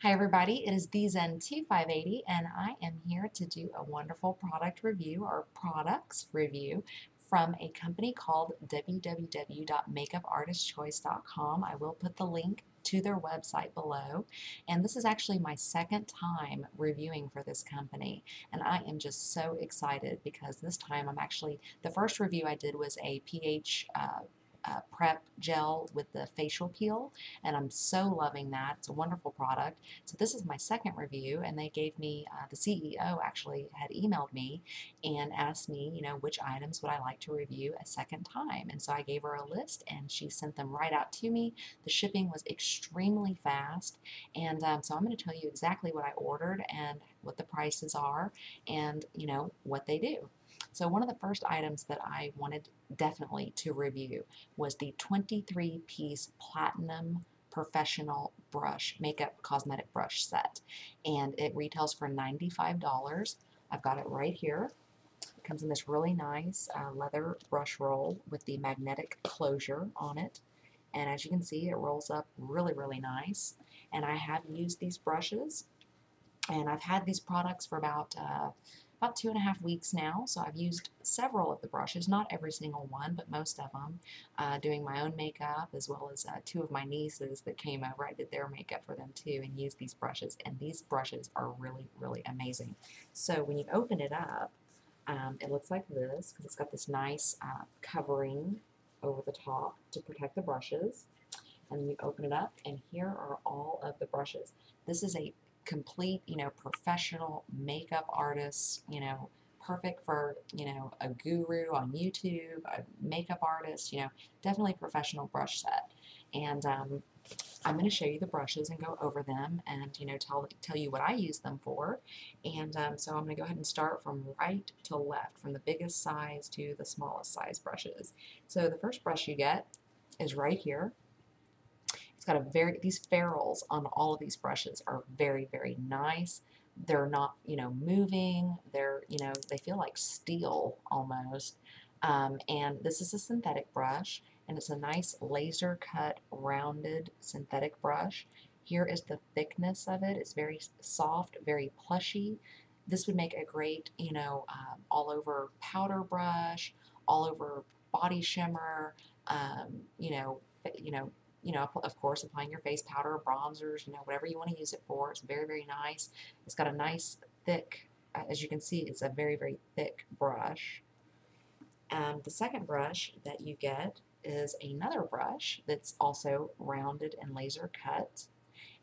Hi everybody, it is DZen2580 and I am here to do a wonderful product review or products review from a company called www.makeupartistchoice.com. I will put the link to their website below, and this is actually my second time reviewing for this company, and I am just so excited because this time the first review I did was a pH prep gel with the facial peel, and I'm so loving that. It's a wonderful product. So this is my second review, and they gave me, the CEO actually had emailed me and asked me, which items would I like to review a second time. And so I gave her a list, and she sent them right out to me. The shipping was extremely fast, and so I'm going to tell you exactly what I ordered and what the prices are, and what they do. So one of the first items that I wanted definitely to review was the 23-piece Platinum Professional Brush Makeup Cosmetic Brush Set, and it retails for $95. I've got it right here. It comes in this really nice leather brush roll with the magnetic closure on it, and as you can see, it rolls up really nice. And I have used these brushes, and I've had these products for about 2.5 weeks now, so I've used several of the brushes, not every single one, but most of them, doing my own makeup, as well as two of my nieces that came over. I did their makeup for them too and used these brushes, and these brushes are really amazing. So when you open it up, it looks like this, because it's got this nice covering over the top to protect the brushes. And then you open it up, and here are all of the brushes. This is a complete, professional makeup artist, perfect for, a guru on YouTube, a makeup artist, definitely professional brush set. And I'm going to show you the brushes and go over them and, tell you what I use them for. And so I'm going to go ahead and start from right to left, from the biggest size to the smallest size brushes. So the first brush you get is right here. It's got these ferrules on all of these brushes are very nice. They're not, moving. They're, they feel like steel almost. And this is a synthetic brush, and it's a nice laser cut, rounded synthetic brush. Here is the thickness of it. It's very soft, very plushy. This would make a great, all over powder brush, all over body shimmer, you know, you know, of course, applying your face powder, bronzers, whatever you want to use it for. It's very nice. It's got a nice thick, as you can see, it's a very thick brush. The second brush that you get is another brush that's also rounded and laser cut.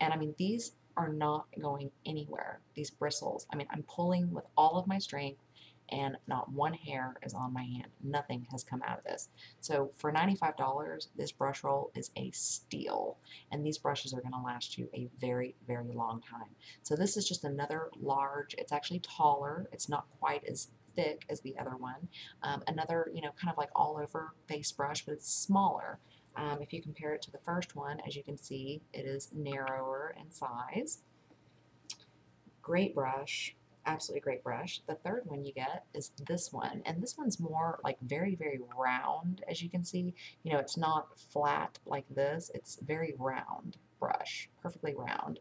And I mean, these are not going anywhere, these bristles. I mean, I'm pulling with all of my strength, and not one hair is on my hand. Nothing has come out of this. So for $95, this brush roll is a steal, and these brushes are going to last you a very long time. So this is just another large, it's actually taller, it's not quite as thick as the other one. Another, kind of like all over face brush, but it's smaller. If you compare it to the first one, as you can see, it is narrower in size. Great brush, absolutely great brush. The third one you get is this one, and this one's more like very round, as you can see. It's not flat like this, it's very round brush, perfectly round.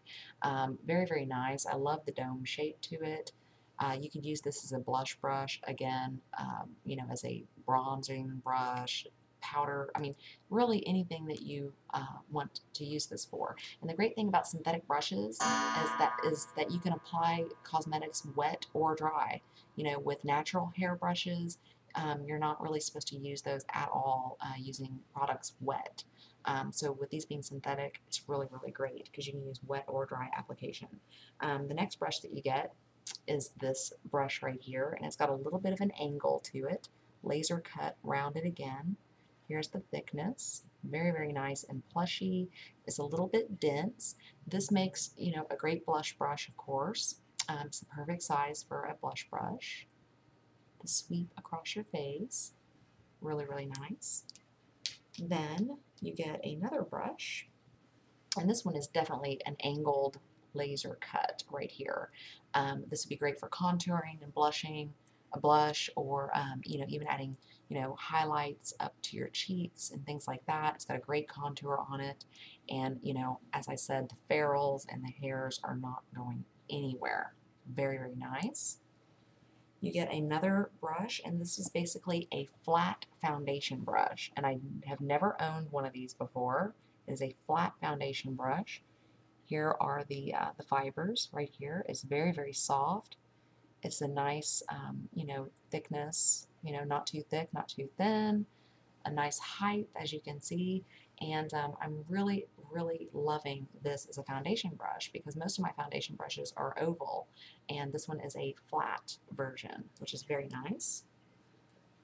Very nice. I love the dome shape to it. You could use this as a blush brush, again, as a bronzing brush, powder, I mean, really anything that you want to use this for. And the great thing about synthetic brushes is that you can apply cosmetics wet or dry. With natural hair brushes, you're not really supposed to use those at all using products wet. So with these being synthetic, it's really great because you can use wet or dry application. The next brush that you get is this brush right here, and it's got a little bit of an angle to it, laser cut, rounded again. Here's the thickness, very nice and plushy. It's a little bit dense. This makes, a great blush brush, of course. It's the perfect size for a blush brush. The sweep across your face, really nice. Then you get another brush, and this one is definitely an angled laser cut right here. This would be great for contouring and blushing. a blush, or you know, even adding, you know, highlights up to your cheeks and things like that. It's got a great contour on it, and you know, as I said, the ferrules and the hairs are not going anywhere. Very, very nice. You get another brush, and this is basically a flat foundation brush, and I have never owned one of these before. It is a flat foundation brush. Here are the fibers right here. It's very, very soft. It's a nice, you know, thickness, you know, not too thick, not too thin, a nice height, as you can see. And I'm really, really loving this as a foundation brush because most of my foundation brushes are oval, and this one is a flat version, which is very nice.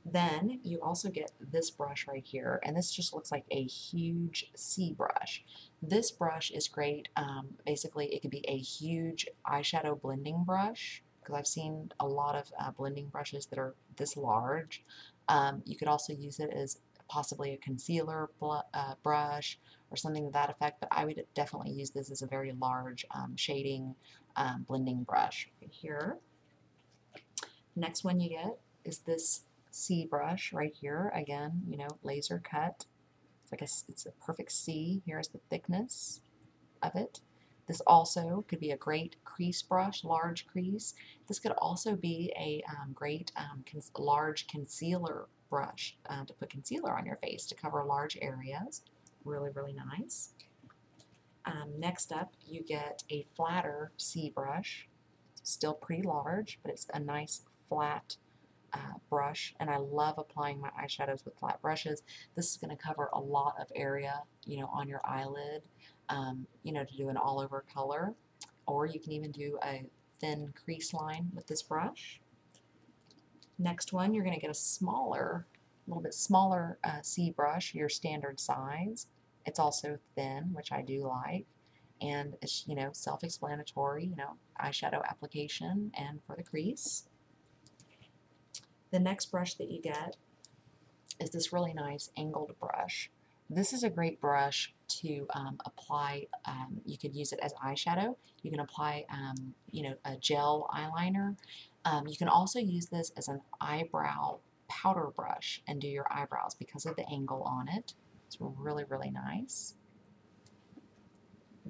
Then you also get this brush right here, and this just looks like a huge C brush. This brush is great. Basically, it could be a huge eyeshadow blending brush, because I've seen a lot of blending brushes that are this large. You could also use it as possibly a concealer brush or something to that effect, but I would definitely use this as a very large shading blending brush right here. Next one you get is this C brush right here. Again, you know, laser cut. It's a perfect C. Here's the thickness of it. This also could be a great crease brush, large crease. This could also be a great large concealer brush to put concealer on your face to cover large areas. Really, really nice. Next up, you get a flatter C brush. Still pretty large, but it's a nice flat brush, and I love applying my eyeshadows with flat brushes. This is going to cover a lot of area, you know, on your eyelid, you know, to do an all-over color, or you can even do a thin crease line with this brush. Next one, you're going to get a little bit smaller C brush, your standard size. It's also thin, which I do like, and it's, you know, self-explanatory, you know, eyeshadow application and for the crease. The next brush that you get is this really nice angled brush. This is a great brush to apply. You could use it as eyeshadow. You can apply, you know, a gel eyeliner. You can also use this as an eyebrow powder brush and do your eyebrows because of the angle on it. It's really, really nice.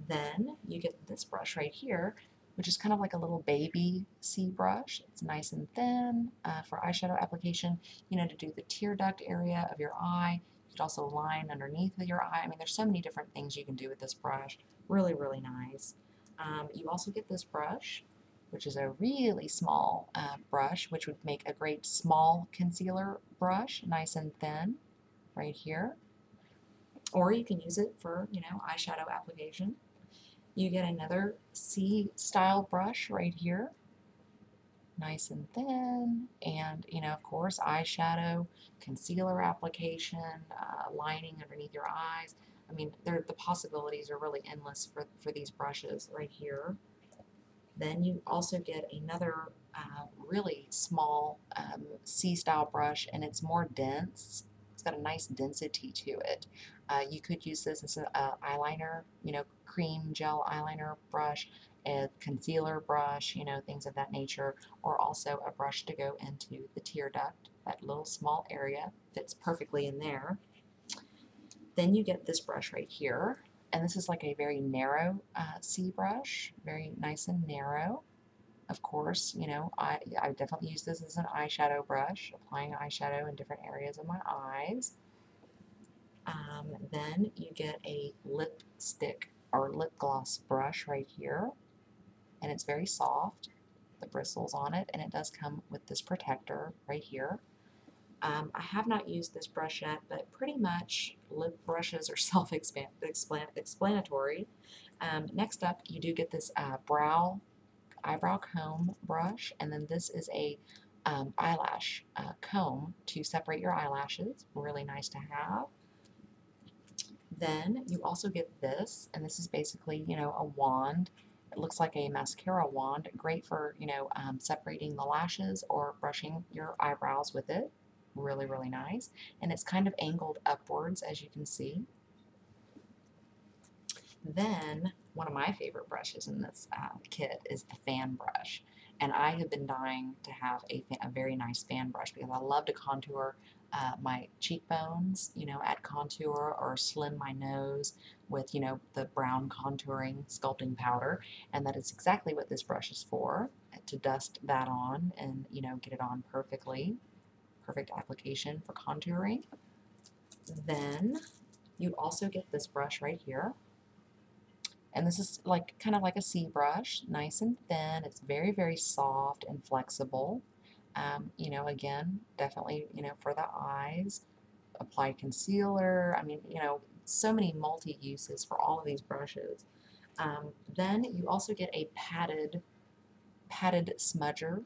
Then you get this brush right here, which is kind of like a little baby C brush. It's nice and thin for eyeshadow application, you know, to do the tear duct area of your eye. You could also line underneath of your eye. I mean, there's so many different things you can do with this brush. Really, really nice. You also get this brush, which is a really small brush, which would make a great small concealer brush, nice and thin, right here. Or you can use it for, you know, eyeshadow application. You get another C style brush right here, nice and thin, and, you know, of course, eyeshadow, concealer application, lining underneath your eyes. I mean, the possibilities are really endless for these brushes right here. Then you also get another really small C style brush, and it's more dense. It's got a nice density to it. You could use this as an eyeliner, you know, cream gel eyeliner brush, a concealer brush, you know, things of that nature, or also a brush to go into the tear duct. That little small area fits perfectly in there. Then you get this brush right here, and this is like a very narrow C brush, very nice and narrow. Of course, you know, I definitely use this as an eyeshadow brush, applying eyeshadow in different areas of my eyes. Then you get a lipstick or lip gloss brush right here, and it's very soft, the bristles on it, and it does come with this protector right here. I have not used this brush yet, but pretty much lip brushes are self-explanatory. Next up, you do get this eyebrow comb brush, and then this is a eyelash comb to separate your eyelashes. Really nice to have. Then you also get this, and this is basically, you know, a wand. It looks like a mascara wand, great for, you know, separating the lashes or brushing your eyebrows with it. Really, really nice. And it's kind of angled upwards, as you can see. Then, one of my favorite brushes in this kit is the fan brush. And I have been dying to have a very nice fan brush because I love to contour my cheekbones, you know, add contour or slim my nose with, you know, the brown contouring sculpting powder. And that is exactly what this brush is for, to dust that on and, you know, get it on perfectly. Perfect application for contouring. Then you also get this brush right here. And this is like kind of like a C brush, nice and thin. It's very, very soft and flexible. You know, again, definitely, you know, for the eyes. Apply concealer. I mean, you know, so many multi-uses for all of these brushes. Then you also get a padded smudger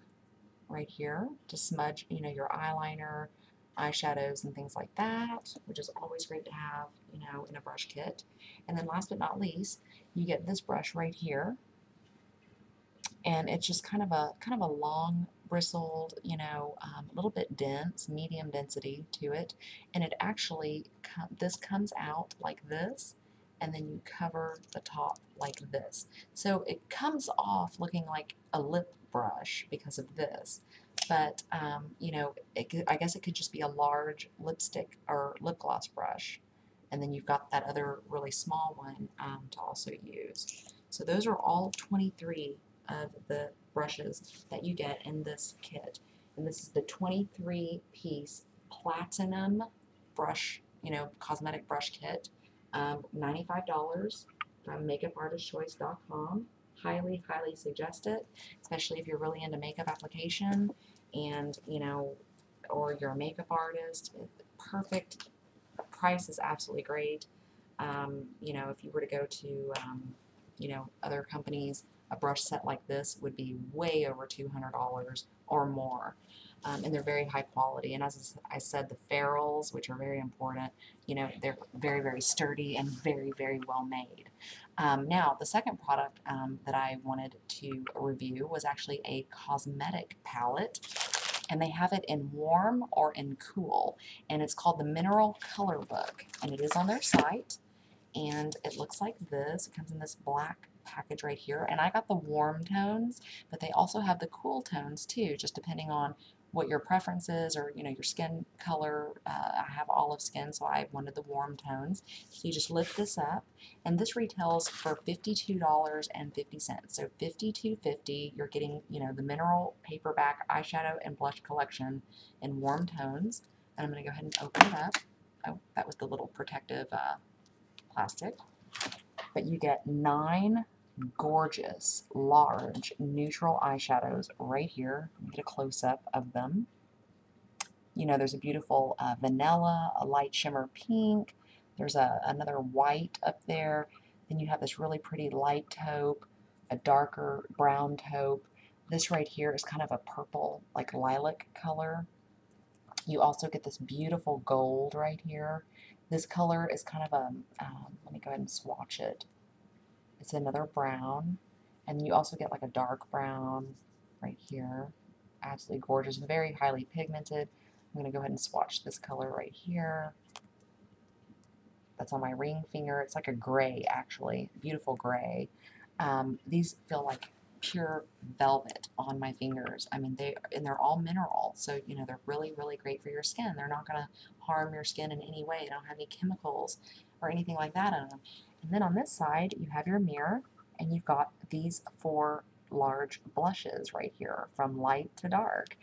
right here to smudge, you know, your eyeliner, eyeshadows, and things like that, which is always great to have, you know, in a brush kit. And then last but not least, you get this brush right here, and it's just kind of a long bristled, you know, a little bit dense, medium density to it, and it actually this comes out like this, and then you cover the top like this. So it comes off looking like a lip brush because of this, but you know, I guess it could just be a large lipstick or lip gloss brush, and then you've got that other really small one to also use. So those are all 23 of the brushes that you get in this kit. And this is the 23-piece platinum brush, you know, cosmetic brush kit. $95 from makeupartistchoice.com. Highly, highly suggest it, especially if you're really into makeup application and, you know, or you're a makeup artist. Perfect. Price is absolutely great. You know, if you were to go to, you know, other companies, a brush set like this would be way over $200 or more. And they're very high quality. And as I said, the ferrules, which are very important, you know, they're very, very sturdy and very, very well made. Now, the second product that I wanted to review was actually a cosmetic palette. And they have it in warm or in cool. And it's called the Mineral Color Book. And it is on their site. And it looks like this. It comes in this black package right here. And I got the warm tones, but they also have the cool tones too, just depending on what your preference is or, you know, your skin color. I have olive skin, so I wanted the warm tones. So you just lift this up, and this retails for $52.50. So $52.50. You're getting, you know, the Mineral Paperback Eyeshadow and Blush Collection in warm tones. And I'm going to go ahead and open it up. Oh, that was the little protective plastic. But you get 9 gorgeous, large, neutral eyeshadows right here. Let me get a close-up of them. You know, there's a beautiful vanilla, a light shimmer pink. There's another white up there. Then you have this really pretty light taupe, a darker brown taupe. This right here is kind of a purple, like lilac color. You also get this beautiful gold right here. This color is kind of a, let me go ahead and swatch it. It's another brown, and you also get like a dark brown right here. Absolutely gorgeous, very highly pigmented. I'm going to go ahead and swatch this color right here. That's on my ring finger. It's like a gray, actually, beautiful gray. These feel like pure velvet on my fingers. I mean, they're all mineral, so you know they're really, really great for your skin. They're not going to harm your skin in any way. They don't have any chemicals or anything like that in them. And then on this side, you have your mirror, and you've got these 4 large blushes right here, from light to dark.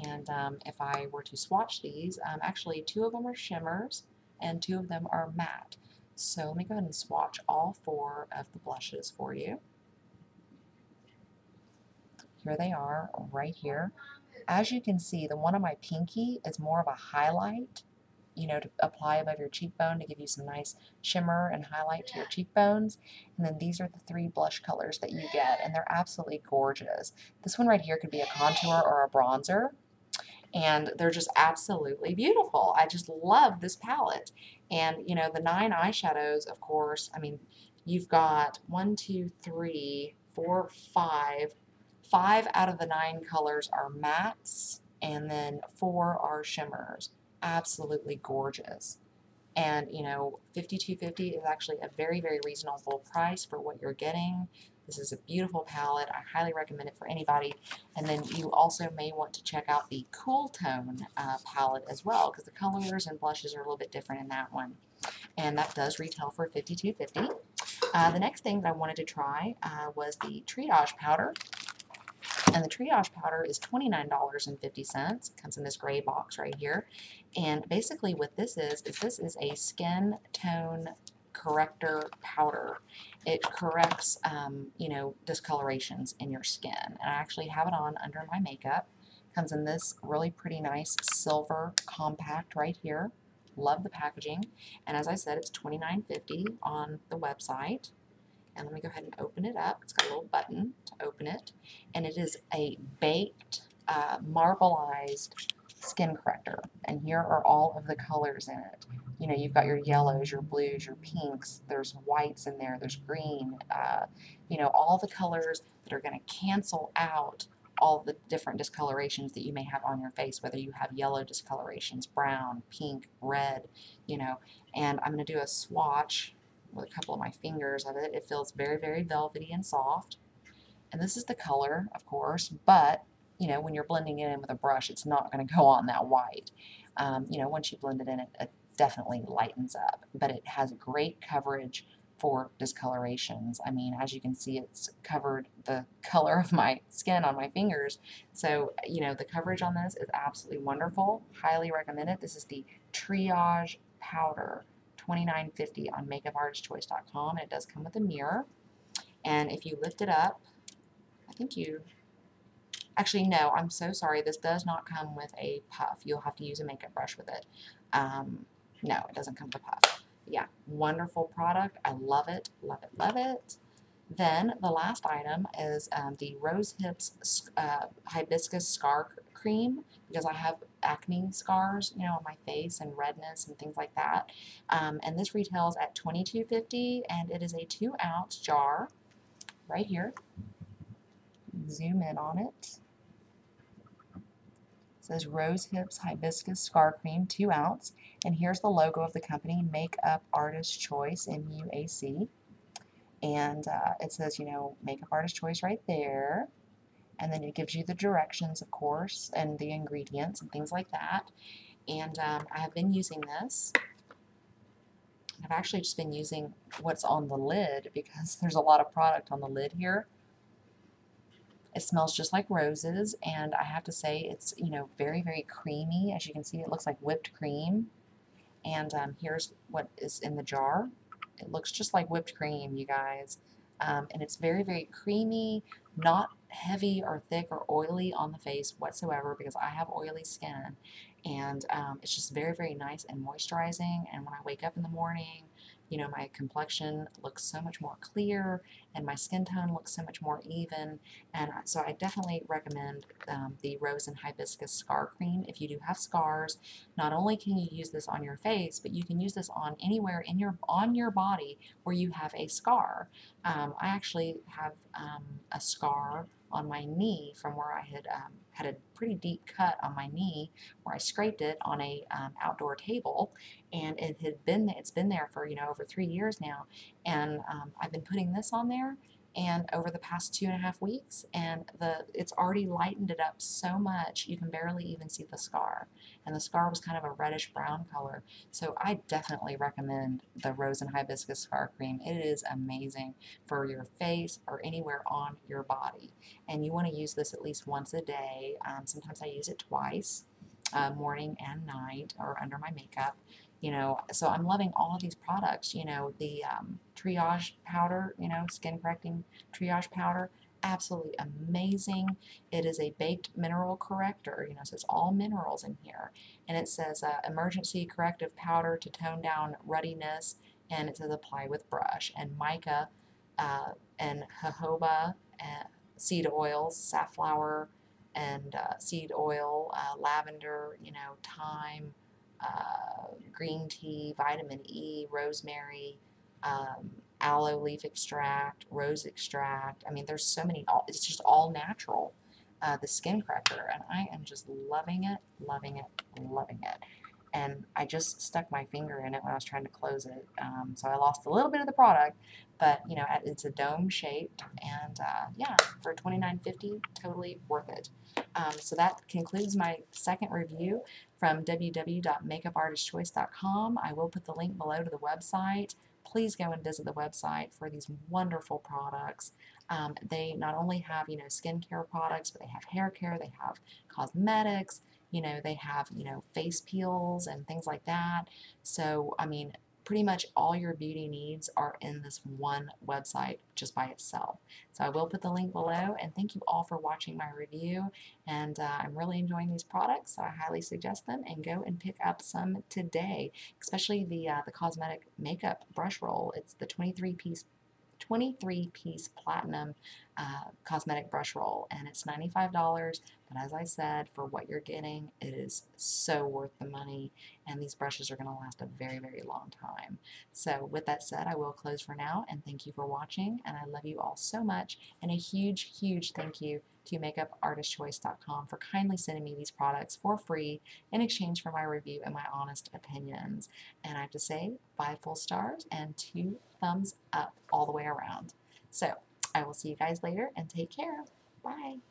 And if I were to swatch these, actually 2 of them are shimmers, and 2 of them are matte. So let me go ahead and swatch all 4 of the blushes for you. Here they are right here. As you can see, the one on my pinky is more of a highlight, you know, to apply above your cheekbone to give you some nice shimmer and highlight to your cheekbones. And then these are the 3 blush colors that you get, and they're absolutely gorgeous. This one right here could be a contour or a bronzer, and they're just absolutely beautiful. I just love this palette. And, you know, the 9 eyeshadows, of course, I mean, you've got 1, 2, 3, 4, 5. 5 out of the 9 colors are mattes, and then 4 are shimmers. Absolutely gorgeous. And, you know, $52.50 is actually a very, very reasonable price for what you're getting. This is a beautiful palette. I highly recommend it for anybody. And then you also may want to check out the Cool Tone palette as well, because the colors and blushes are a little bit different in that one. And that does retail for $52.50. The next thing that I wanted to try was the Triage powder. And the Triage powder is $29.50. It comes in this gray box right here. And basically what this is this is a skin tone corrector powder. It corrects, you know, discolorations in your skin. And I actually have it on under my makeup. Comes in this really pretty nice silver compact right here. Love the packaging. And as I said, it's $29.50 on the website. And let me go ahead and open it up. It's got a little button to open it. And it is a baked, marbleized skin corrector. And here are all of the colors in it. You know, you've got your yellows, your blues, your pinks. There's whites in there. There's green. You know, all the colors that are going to cancel out all the different discolorations that you may have on your face, whether you have yellow discolorations, brown, pink, red, you know. And I'm going to do a swatch with a couple of my fingers of it. It feels very, very velvety and soft. And this is the color, of course, but, you know, when you're blending it in with a brush, it's not going to go on that white. You know, once you blend it in, it definitely lightens up, but it has great coverage for discolorations. I mean, as you can see, it's covered the color of my skin on my fingers. So, you know, the coverage on this is absolutely wonderful. Highly recommend it. This is the Triage powder. $29.50 on makeupartistchoice.com, and it does come with a mirror. And if you lift it up, I think you, actually no, I'm so sorry, this does not come with a puff. You'll have to use a makeup brush with it. No, it doesn't come with a puff. Yeah, wonderful product. I love it, love it, love it. Then the last item is the Rose Hips Hibiscus Scar Cream, because I have acne scars, you know, on my face and redness and things like that. And this retails at $22.50, and it is a 2-ounce jar right here. Zoom in on it. It says Rose Hips Hibiscus Scar Cream, 2 ounce. And here's the logo of the company, Makeup Artist Choice, MUAC. And it says, you know, Makeup Artist Choice right there. And then it gives you the directions, of course, and the ingredients and things like that. And I have been using this. I've actually just been using what's on the lid because there's a lot of product on the lid here. It smells just like roses, and I have to say it's, you know, very, very creamy. As you can see, it looks like whipped cream. And here's what is in the jar. It looks just like whipped cream, you guys. And it's very, very creamy, not heavy or thick or oily on the face whatsoever, because I have oily skin. And it's just very, very nice and moisturizing. And when I wake up in the morning, you know, my complexion looks so much more clear, and my skin tone looks so much more even. And so I definitely recommend the Rose and Hibiscus Scar Cream. If you do have scars, not only can you use this on your face, but you can use this on anywhere in on your body where you have a scar. I actually have a scar on my knee from where I had a pretty deep cut on my knee where I scraped it on a outdoor table, and it's been there for, you know, over 3 years now. And I've been putting this on there, and over the past 2.5 weeks, and it's already lightened it up so much you can barely even see the scar. And the scar was kind of a reddish brown color. So I definitely recommend the Rose and Hibiscus Scar Cream. It is amazing for your face or anywhere on your body. And you want to use this at least once a day. Sometimes I use it twice, morning and night, or under my makeup. You know, so I'm loving all of these products. You know, the Triage powder, you know, skin correcting Triage powder, absolutely amazing. It is a baked mineral corrector, you know, so it's all minerals in here. And it says emergency corrective powder to tone down ruddiness, and it says apply with brush. And mica and jojoba, seed oils, safflower, and seed oil, lavender, you know, thyme, green tea, vitamin E, rosemary, aloe leaf extract, rose extract. I mean, there's so many, it's just all natural, the skin corrector, and I am just loving it, loving it, loving it. and I just stuck my finger in it when I was trying to close it. So I lost a little bit of the product, but you know, it's a dome shaped, and yeah, for $29.50, totally worth it. So that concludes my second review from www.makeupartistchoice.com. I will put the link below to the website. Please go and visit the website for these wonderful products. They not only have, you know, skincare products, but they have hair care, they have cosmetics, you know, they have, you know, face peels and things like that. So, I mean, pretty much all your beauty needs are in this one website just by itself. So I will put the link below, and thank you all for watching my review. And I'm really enjoying these products, so I highly suggest them, and go and pick up some today, especially the cosmetic makeup brush roll. It's the 23-piece platinum cosmetic brush roll, and it's $95. But as I said, for what you're getting, it is so worth the money, and these brushes are going to last a very, very long time. So with that said, I will close for now, and thank you for watching, and I love you all so much, and a huge, huge thank you to MakeupArtistChoice.com for kindly sending me these products for free in exchange for my review and my honest opinions. And I have to say, 5 full stars and 2 thumbs up all the way around. So I will see you guys later, and take care. Bye.